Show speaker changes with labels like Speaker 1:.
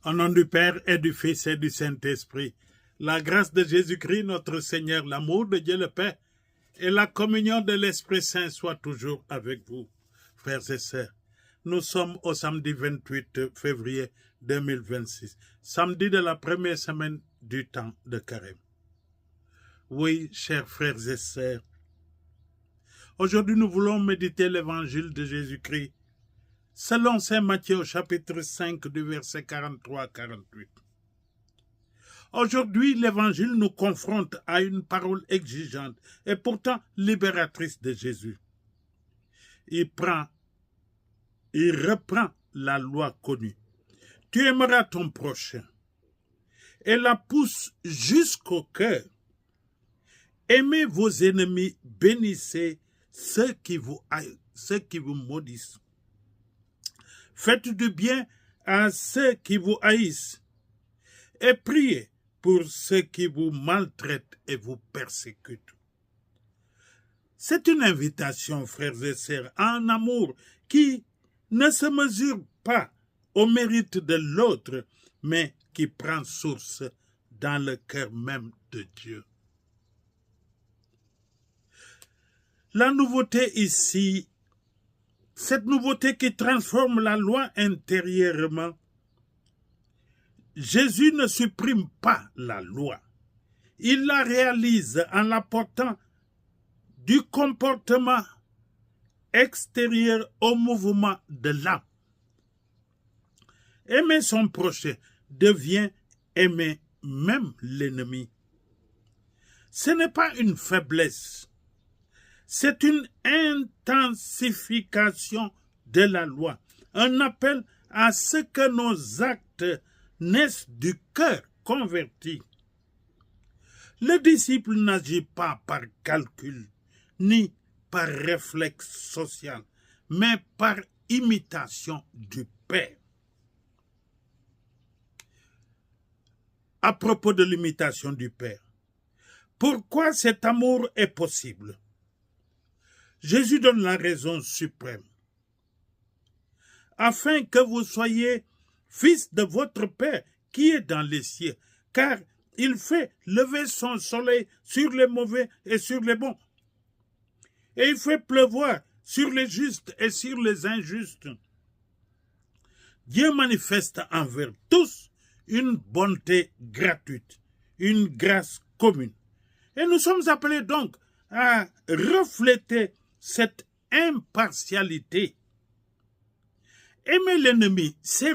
Speaker 1: Au nom du Père et du Fils et du Saint-Esprit, la grâce de Jésus-Christ, notre Seigneur, l'amour de Dieu le Père et la communion de l'Esprit Saint soient toujours avec vous, frères et sœurs. Nous sommes au samedi 28 février 2026, samedi de la première semaine du temps de Carême. Oui, chers frères et sœurs, aujourd'hui nous voulons méditer l'évangile de Jésus-Christ selon saint Matthieu au chapitre 5 du verset 43 à 48. Aujourd'hui, l'évangile nous confronte à une parole exigeante et pourtant libératrice de Jésus. Il reprend la loi connue. Tu aimeras ton prochain et la pousse jusqu'au cœur. Aimez vos ennemis, bénissez ceux qui vous maudissent. Faites du bien à ceux qui vous haïssent et priez pour ceux qui vous maltraitent et vous persécutent. C'est une invitation, frères et sœurs, à un amour qui ne se mesure pas au mérite de l'autre, mais qui prend source dans le cœur même de Dieu. La nouveauté ici, cette nouveauté qui transforme la loi intérieurement, Jésus ne supprime pas la loi. Il la réalise en l'apportant du comportement extérieur au mouvement de l'âme. Aimer son prochain devient aimer même l'ennemi. Ce n'est pas une faiblesse, c'est une intensification de la loi, un appel à ce que nos actes naissent du cœur converti. Le disciple n'agit pas par calcul, ni par réflexe social, mais par imitation du Père. À propos de l'imitation du Père, pourquoi cet amour est possible? Jésus donne la raison suprême. Afin que vous soyez fils de votre Père qui est dans les cieux, car il fait lever son soleil sur les mauvais et sur les bons. Et il fait pleuvoir sur les justes et sur les injustes. Dieu manifeste envers tous une bonté gratuite, une grâce commune. Et nous sommes appelés donc à refléter cette impartialité. Aimer l'ennemi, c'est